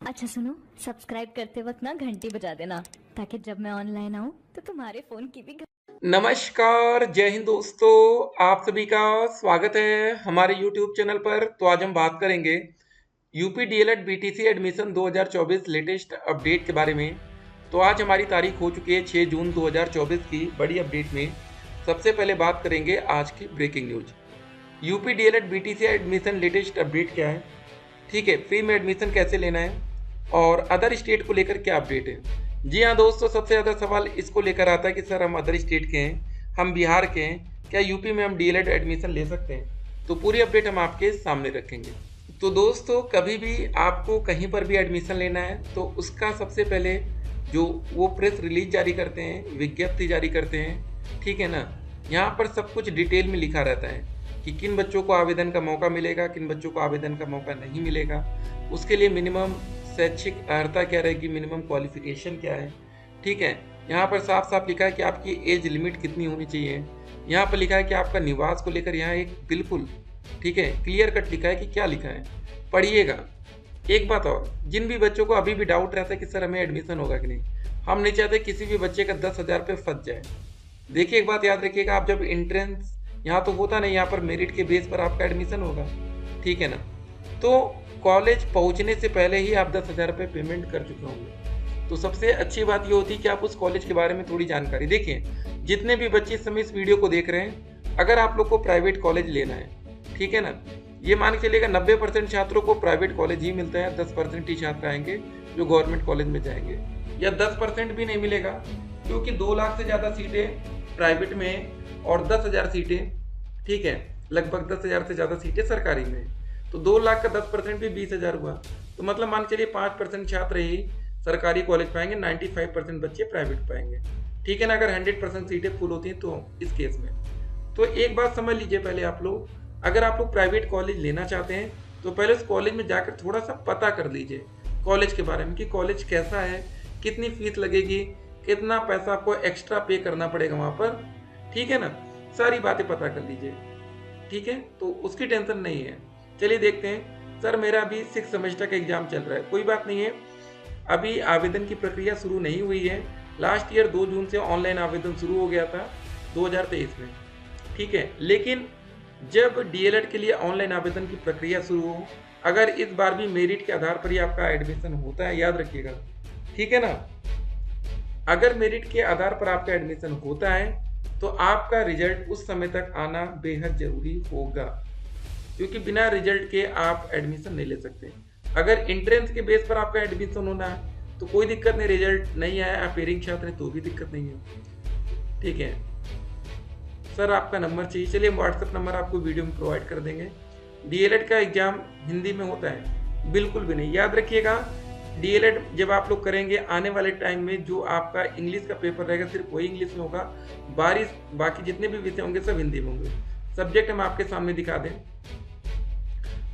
अच्छा सुनो, सब्सक्राइब करते वक्त ना घंटी बजा देना ताकि जब मैं ऑनलाइन आऊँ तो तुम्हारे फोन की भी नमस्कार, जय हिंद दोस्तों। आप सभी का स्वागत है हमारे YouTube चैनल पर। तो आज हम बात करेंगे UP DElEd BTC admission 2024 latest update के बारे में। तो आज हमारी तारीख हो चुकी है 6 जून 2024 की। बड़ी अपडेट में सबसे पहले बात करेंगे आज की breaking news. UP DElEd BTC admission latest update क्या है, ठीक है, फ्री में एडमिशन कैसे लेना है और अदर स्टेट को लेकर क्या अपडेट है। जी हाँ दोस्तों, सबसे ज़्यादा सवाल इसको लेकर आता है कि सर हम अदर स्टेट के हैं, हम बिहार के हैं, क्या यूपी में हम डीएलएड एडमिशन ले सकते हैं। तो पूरी अपडेट हम आपके सामने रखेंगे। तो दोस्तों, कभी भी आपको कहीं पर भी एडमिशन लेना है तो उसका सबसे पहले जो वो प्रेस रिलीज जारी करते हैं, विज्ञप्ति जारी करते हैं, ठीक है ना, यहाँ पर सब कुछ डिटेल में लिखा रहता है कि किन बच्चों को आवेदन का मौका मिलेगा, किन बच्चों को आवेदन का मौका नहीं मिलेगा। उसके लिए मिनिमम शैक्षिक अर्हता क्या रहेगी, मिनिमम क्वालिफिकेशन क्या है, ठीक है। यहाँ पर साफ साफ लिखा है कि आपकी एज लिमिट कितनी होनी चाहिए। यहाँ पर लिखा है कि आपका निवास को लेकर यहाँ एक बिल्कुल, ठीक है, क्लियर कट लिखा है कि क्या लिखा है, पढ़िएगा। एक बात और, जिन भी बच्चों को अभी भी डाउट रहता है कि सर हमें एडमिशन होगा कि नहीं, हम नहीं चाहते किसी भी बच्चे का 10,000 पे फंस जाए। देखिए, एक बात याद रखिएगा, आप जब एंट्रेंस यहाँ तो होता नहीं, यहाँ पर मेरिट के बेस पर आपका एडमिशन होगा, ठीक है ना। तो कॉलेज पहुँचने से पहले ही आप 10,000 रुपये पेमेंट कर चुके होंगे। तो सबसे अच्छी बात ये होती है कि आप उस कॉलेज के बारे में थोड़ी जानकारी देखिए। जितने भी बच्चे इस समय इस वीडियो को देख रहे हैं, अगर आप लोग को प्राइवेट कॉलेज लेना है, ठीक है ना, ये मान के चलिएगा 90% छात्रों को प्राइवेट कॉलेज ही मिलता है, 10% ही छात्र आएंगे जो गवर्नमेंट कॉलेज में जाएंगे, या 10% भी नहीं मिलेगा, क्योंकि 2 लाख से ज़्यादा सीटें प्राइवेट में और 10,000 सीटें, ठीक है, लगभग 10,000 से ज़्यादा सीटें सरकारी में। तो 2 लाख का 10% भी 20,000 हुआ। तो मतलब मान के चलिए 5% छात्र ही सरकारी कॉलेज पाएंगे, 95% बच्चे प्राइवेट पाएंगे, ठीक है ना, अगर 100% सीटें फुल होती हैं तो इस केस में। तो एक बात समझ लीजिए पहले आप लोग, अगर आप लोग प्राइवेट कॉलेज लेना चाहते हैं तो पहले उस कॉलेज में जाकर थोड़ा सा पता कर लीजिए कॉलेज के बारे में कि कॉलेज कैसा है, कितनी फीस लगेगी, कितना पैसा आपको एक्स्ट्रा पे करना पड़ेगा वहाँ पर, ठीक है ना, सारी बातें पता कर लीजिए, ठीक है। तो उसकी टेंशन नहीं है। चलिए देखते हैं। सर मेरा अभी 6 सेमेस्टर का एग्जाम चल रहा है, कोई बात नहीं है, अभी आवेदन की प्रक्रिया शुरू नहीं हुई है। लास्ट ईयर 2 जून से ऑनलाइन आवेदन शुरू हो गया था 2023 में, ठीक है। लेकिन जब डीएलएड के लिए ऑनलाइन आवेदन की प्रक्रिया शुरू हो, अगर इस बार भी मेरिट के आधार पर ही आपका एडमिशन होता है, याद रखिएगा, ठीक है ना, अगर मेरिट के आधार पर आपका एडमिशन होता है तो आपका रिजल्ट उस समय तक आना बेहद जरूरी होगा, क्योंकि बिना रिजल्ट के आप एडमिशन नहीं ले सकते। अगर एंट्रेंस के बेस पर आपका एडमिशन होना है तो कोई दिक्कत नहीं, रिजल्ट नहीं आया, आप पेयरिंग छात्र हैं तो भी दिक्कत नहीं है, ठीक है। सर आपका नंबर चाहिए, चलिए हम व्हाट्सएप नंबर आपको वीडियो में प्रोवाइड कर देंगे। डीएलएड का एग्जाम हिंदी में होता है? बिल्कुल भी नहीं। याद रखिएगा, डीएलएड जब आप लोग करेंगे आने वाले टाइम में जो आपका इंग्लिश का पेपर रहेगा सिर्फ वही इंग्लिश में होगा, बाकी जितने भी विषय होंगे सब हिंदी में होंगे। सब्जेक्ट हम आपके सामने दिखा दें,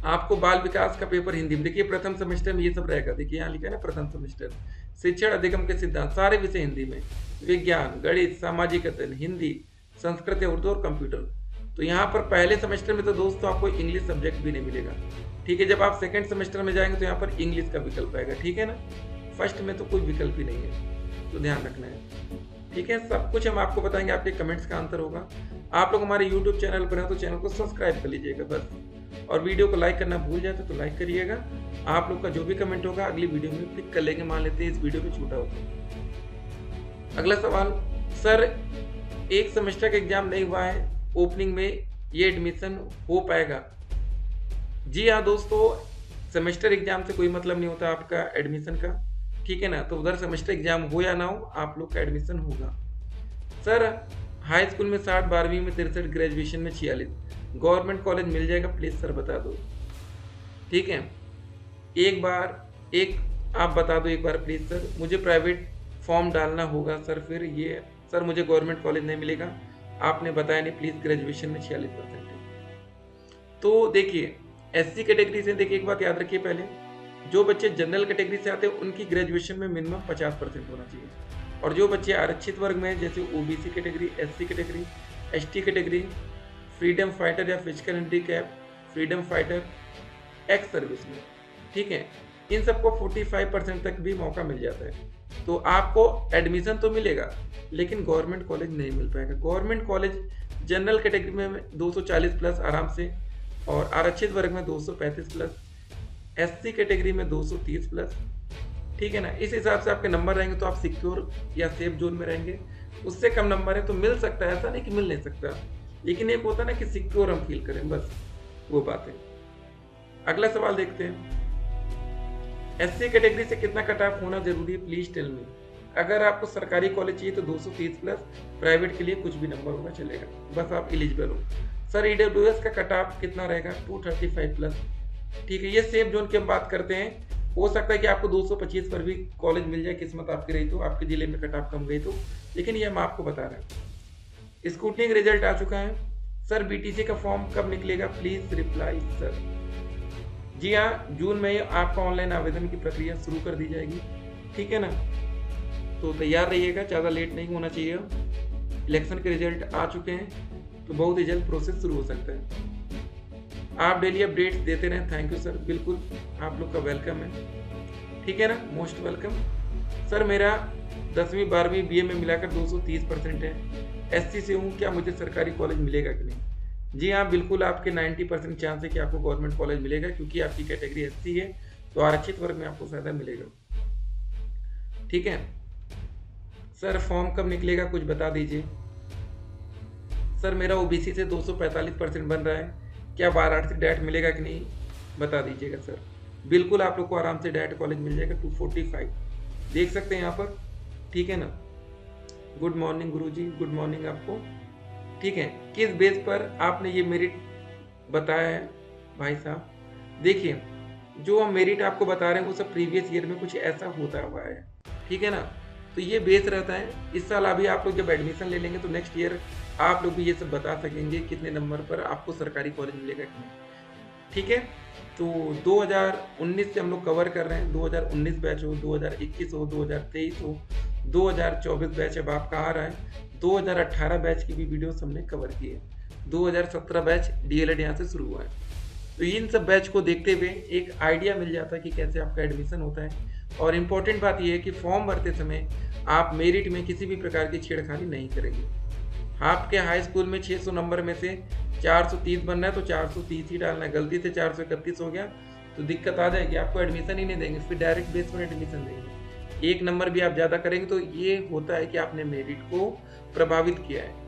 आपको बाल विकास का पेपर हिंदी में, देखिए प्रथम सेमेस्टर में ये सब रहेगा, देखिए यहाँ लिखा है ना प्रथम सेमेस्टर, शिक्षण अधिगम के सिद्धांत सारे विषय हिंदी में, विज्ञान, गणित, सामाजिक अध्ययन, हिंदी, संस्कृत या उर्दू और कंप्यूटर। तो यहाँ पर पहले सेमेस्टर में तो दोस्तों आपको इंग्लिश सब्जेक्ट भी नहीं मिलेगा, ठीक है। जब आप सेकंड सेमेस्टर में जाएंगे तो यहाँ पर इंग्लिश का विकल्प आएगा, ठीक है ना, फर्स्ट में तो कोई विकल्प ही नहीं है, तो ध्यान रखना है, ठीक है। सब कुछ हम आपको बताएंगे, आपके कमेंट्स का आंसर होगा। आप लोग हमारे यूट्यूब चैनल पर हैं तो चैनल को सब्सक्राइब कर लीजिएगा बस, और वीडियो को लाइक करना भूल जाए तो लाइक करिएगा। आप लोग का जो भी कमेंट होगा अगली वीडियो में पिक कर लेंगे, मान लेते हैं इस वीडियो में छूटा होगा। अगला सवाल, सर एक सेमेस्टर का एग्जाम नहीं हुआ है, ओपनिंग में ये एडमिशन हो पाएगा? जी हाँ दोस्तों, सेमेस्टर एग्जाम से कोई मतलब नहीं होता आपका एडमिशन का, ठीक है ना। तो उधर सेमेस्टर एग्जाम हो या ना हो, आप लोग का एडमिशन होगा। सर हाई स्कूल में 60, 12वीं में 63, ग्रेजुएशन में 46, गवर्नमेंट कॉलेज मिल जाएगा प्लीज़ सर बता दो, ठीक है। एक आप बता दो एक बार प्लीज़ सर, मुझे प्राइवेट फॉर्म डालना होगा सर, फिर ये सर मुझे गवर्नमेंट कॉलेज नहीं मिलेगा, आपने बताया नहीं, प्लीज़ ग्रेजुएशन में 46% है। तो देखिए एससी कैटेगरी से, देखिए एक बात याद रखिए पहले, जो बच्चे जनरल कैटेगरी से आते हैं उनकी ग्रेजुएशन में मिनिमम 50% होना चाहिए, और जो बच्चे आरक्षित वर्ग में जैसे OBC category, SC category, ST category, freedom fighter या physical handicap, freedom fighter, ex service में, ठीक है, इन सबको 45% तक भी मौका मिल जाता है। तो आपको एडमिशन तो मिलेगा, लेकिन गवर्नमेंट कॉलेज नहीं मिल पाएगा। गवर्नमेंट कॉलेज जनरल कैटेगरी में 240 प्लस आराम से, और आरक्षित वर्ग में 235 प्लस, एससी कैटेगरी में 230 प्लस, ठीक है ना। इस हिसाब से आपके नंबर रहेंगे तो आप सिक्योर या सेफ जोन में रहेंगे। उससे कम नंबर है तो मिल सकता है, ऐसा नहीं कि मिल नहीं सकता, लेकिन एक होता है ना कि सिक्योर हम फील करें, बस वो बात है। अगला सवाल देखते हैं, एससी कैटेगरी से कितना कट ऑफ होना जरूरी है, प्लीज टेल मी। अगर आपको सरकारी कॉलेज चाहिए तो 230 प्लस, प्राइवेट के लिए कुछ भी नंबर होगा चलेगा, बस आप एलिजिबल हो। सर ईडब्ल्यूएस का कट ऑफ कितना रहेगा, 235 प्लस, ठीक है। ये सेफ जोन की हम बात करते हैं। हो सकता है कि आपको 225 पर भी कॉलेज मिल जाए, किस्मत आपकी रही तो, आपके जिले में कट ऑफ कम गई तो, लेकिन ये हम आपको बता रहे हैं। स्कूटनी का रिजल्ट आ चुका है। सर बीटीसी का फॉर्म कब निकलेगा, प्लीज रिप्लाई सर। जी हाँ, जून में आपका ऑनलाइन आवेदन की प्रक्रिया शुरू कर दी जाएगी, ठीक है ना। तो तैयार रहिएगा, ज़्यादा लेट नहीं होना चाहिए। इलेक्शन के रिजल्ट आ चुके हैं तो बहुत ही जल्द प्रोसेस शुरू हो सकता है। आप डेली अपडेट्स देते रहें। थैंक यू सर, बिल्कुल आप लोग का वेलकम है, ठीक है ना, मोस्ट वेलकम। सर मेरा 10वीं 12वीं बीए में मिलाकर 230% है, एससी से हूँ, क्या मुझे सरकारी कॉलेज मिलेगा कि नहीं। जी हाँ, बिल्कुल आपके 90% चांस है कि आपको गवर्नमेंट कॉलेज मिलेगा, क्योंकि आपकी कैटेगरी एससी है तो आरक्षित वर्ग में आपको फ़ायदा मिलेगा, ठीक है। सर फॉर्म कब निकलेगा, कुछ बता दीजिए। सर मेरा ओबीसी से 245% बन रहा है, क्या वाराणसी डायरेक्ट मिलेगा कि नहीं, बता दीजिएगा सर। बिल्कुल आप लोग को आराम से डायरेक्ट कॉलेज मिल जाएगा, 245 देख सकते हैं यहाँ पर, ठीक है ना। गुड मॉर्निंग गुरुजी, गुड मॉर्निंग आपको, ठीक है। किस बेस पर आपने ये मेरिट बताया है भाई साहब, देखिए जो हम मेरिट आपको बता रहे हैं वो सब प्रीवियस ईयर में कुछ ऐसा होता हुआ है, ठीक है ना। तो ये बेस रहता है। इस साल अभी आप लोग जब एडमिशन ले लेंगे तो नेक्स्ट ईयर आप लोग भी ये सब बता सकेंगे कितने नंबर पर आपको सरकारी कॉलेज मिलेगा कि नहीं, ठीक है। तो 2019 से हम लोग कवर कर रहे हैं, 2019 बैच हो, 2021 हो, 2023 हो, 2024 बैच अब आपका आ रहा है, 2018 बैच की भी वीडियोस हमने कवर की है, 2017 बैच डीएलएड यहाँ से शुरू हुआ है। तो इन सब बैच को देखते हुए एक आइडिया मिल जाता है कि कैसे आपका एडमिशन होता है। और इम्पोर्टेंट बात यह है कि फॉर्म भरते समय आप मेरिट में किसी भी प्रकार की छेड़खानी नहीं करेंगे। आपके हाई स्कूल में 600 नंबर में से 430 बनना है तो 430 ही डालना है, गलती से 431 हो गया तो दिक्कत आ जाएगी, आपको एडमिशन ही नहीं देंगे, फिर डायरेक्ट बेस पर एडमिशन देंगे। एक नंबर भी आप ज़्यादा करेंगे तो ये होता है कि आपने मेरिट को प्रभावित किया है।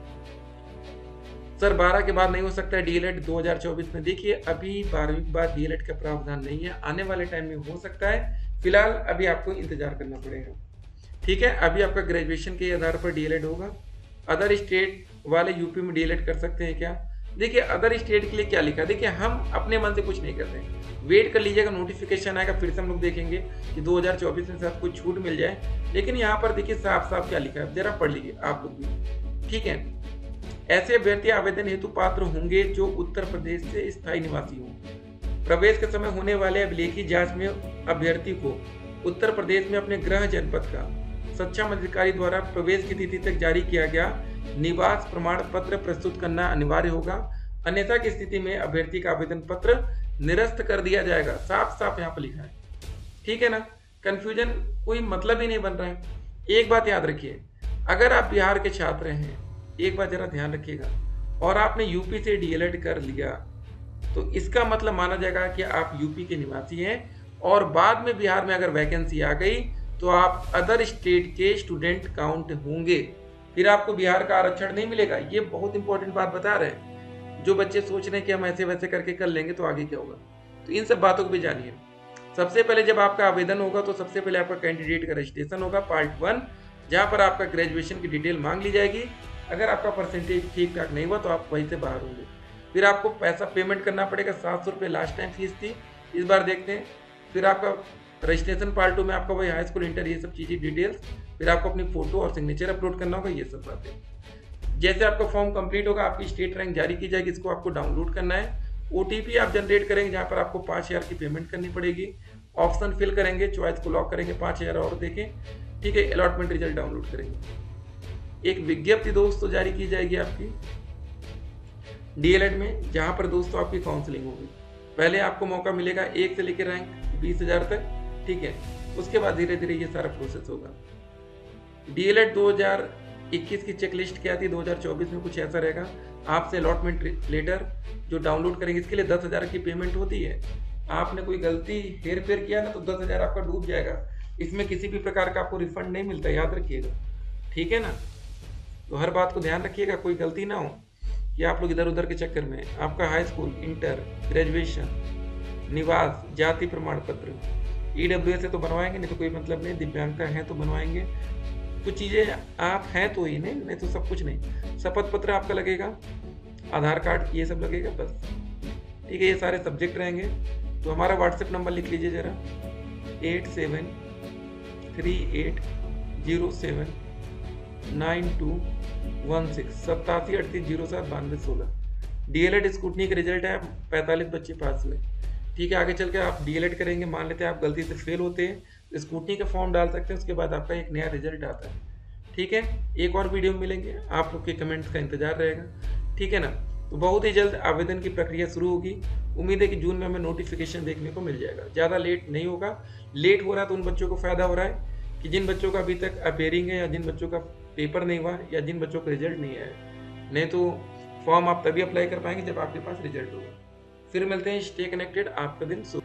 सर 12 के बाद नहीं हो सकता है डीएलएड 2024 में, देखिए अभी 12वीं के बाद डीएलएड का प्रावधान नहीं है, आने वाले टाइम में हो सकता है, फिलहाल अभी आपको इंतजार करना पड़ेगा, ठीक है। अभी आपका ग्रेजुएशन के आधार पर डीएलएड होगा। अदर स्टेट वाले यूपी में डीएलएड कर सकते हैं क्या, देखिए अदर स्टेट के लिए क्या लिखा है, देखिए हम अपने मन से कुछ नहीं करते हैं, वेट कर लीजिएगा, नोटिफिकेशन आएगा फिर से हम लोग देखेंगे कि 2024 में साथ कुछ छूट मिल जाए। लेकिन यहाँ पर देखिए साफ साफ क्या लिखा है, जरा पढ़ लीजिए आप लोग भी, ठीक है। ऐसे अभ्यर्थी आवेदन हेतु पात्र होंगे जो उत्तर प्रदेश से स्थायी निवासी हों। प्रवेश के समय होने वाले अभिलेखी जांच में अभ्यर्थी को उत्तर प्रदेश में अपने गृह जनपद का सक्षम अधिकारी द्वारा प्रवेश की तिथि तक जारी किया गया निवास प्रमाण पत्र प्रस्तुत करना अनिवार्य होगा, अन्यथा की स्थिति में अभ्यर्थी का आवेदन पत्र निरस्त कर दिया जाएगा। साफ साफ यहाँ पर लिखा है, ठीक है ना, कंफ्यूजन कोई मतलब ही नहीं बन रहा है। एक बात याद रखिए, अगर आप बिहार के छात्र हैं, एक बात जरा ध्यान रखिएगा, और आपने यूपी से डीएलएड कर लिया तो इसका मतलब माना जाएगा कि आप यूपी के निवासी हैं, और बाद में बिहार में अगर वैकेंसी आ गई तो आप अदर स्टेट के स्टूडेंट काउंट होंगे, फिर आपको बिहार का आरक्षण नहीं मिलेगा। ये बहुत इंपॉर्टेंट बात बता रहे हैं। जो बच्चे सोच रहे हैं कि हम ऐसे वैसे करके कर लेंगे तो आगे क्या होगा, तो इन सब बातों को भी जानिए। सबसे पहले जब आपका आवेदन होगा तो सबसे पहले आपका कैंडिडेट का रजिस्ट्रेशन होगा पार्ट 1, जहाँ पर आपका ग्रेजुएशन की डिटेल मांग ली जाएगी। अगर आपका परसेंटेज ठीक ठाक नहीं हुआ तो आप वहीं से बाहर होंगे। फिर आपको पैसा पेमेंट करना पड़ेगा, 700 रुपये लास्ट टाइम फीस थी, इस बार देखते हैं। फिर आपका रजिस्ट्रेशन पार्ट 2 में आपका वही हाई स्कूल इंटर ये सब चीज़ें डिटेल्स, फिर आपको अपनी फोटो और सिग्नेचर अपलोड करना होगा, ये सब बातें। जैसे आपका फॉर्म कंप्लीट होगा आपकी स्टेट रैंक जारी की जाएगी, इसको आपको डाउनलोड करना है। ओटीपी आप जनरेट करेंगे जहाँ पर आपको 5000 की पेमेंट करनी पड़ेगी। ऑप्शन फिल करेंगे, चॉइस को लॉक करेंगे, 5000 और देखें, ठीक है। अलॉटमेंट रिजल्ट डाउनलोड करेंगे। एक विज्ञप्ति दोस्तों जारी की जाएगी आपकी डीएलएड में, जहाँ पर दोस्तों आपकी काउंसलिंग होगी। पहले आपको मौका मिलेगा 1 से लेकर रैंक 20,000 तक, ठीक है। उसके बाद धीरे धीरे ये सारा प्रोसेस होगा। डीएलएड 2021 की चेकलिस्ट क्या थी, 2024 में कुछ ऐसा रहेगा। आपसे अलॉटमेंट लेटर जो डाउनलोड करेंगे, इसके लिए 10,000 की पेमेंट होती है। आपने कोई गलती हेर फेर किया ना तो 10,000 आपका डूब जाएगा। इसमें किसी भी प्रकार का आपको रिफंड नहीं मिलता, याद रखिएगा, ठीक है ना। तो हर बात को ध्यान रखिएगा, कोई गलती ना हो कि आप लोग इधर उधर के चक्कर में आपका हाई स्कूल, इंटर, ग्रेजुएशन, निवास, जाति प्रमाण पत्र, ईडब्ल्यूएस से तो बनवाएंगे, नहीं तो कोई मतलब नहीं, दिव्यांगता है तो बनवाएंगे। कुछ चीज़ें आप हैं तो ही, नहीं तो सब कुछ नहीं। शपथ पत्र आपका लगेगा, आधार कार्ड, ये सब लगेगा बस, ठीक है। ये सारे सब्जेक्ट रहेंगे। तो हमारा व्हाट्सएप नंबर लिख लीजिए ज़रा, 8738079216, 8738079216। डीएलएड स्कूटनी का रिजल्ट है, 45 बच्चे पास हुए, ठीक है। आगे चल के आप डीएलएड करेंगे, मान लेते हैं आप गलती से फेल होते हैं, स्कूटनी का फॉर्म डाल सकते हैं, उसके बाद आपका एक नया रिजल्ट आता है, ठीक है। एक और वीडियो में मिलेंगे, आप लोग के कमेंट्स का इंतजार रहेगा, ठीक है ना। तो बहुत ही जल्द आवेदन की प्रक्रिया शुरू होगी। उम्मीद है कि जून में हमें नोटिफिकेशन देखने को मिल जाएगा, ज़्यादा लेट नहीं होगा। लेट हो रहा है तो उन बच्चों को फ़ायदा हो रहा है कि जिन बच्चों का अभी तक अपेयरिंग है, या जिन बच्चों का पेपर नहीं हुआ, या जिन बच्चों का रिजल्ट नहीं आया। नहीं तो फॉर्म आप तभी अप्लाई कर पाएंगे जब आपके पास रिजल्ट होगा। फिर मिलते हैं, स्टे कनेक्टेड, आपका दिन शुभ।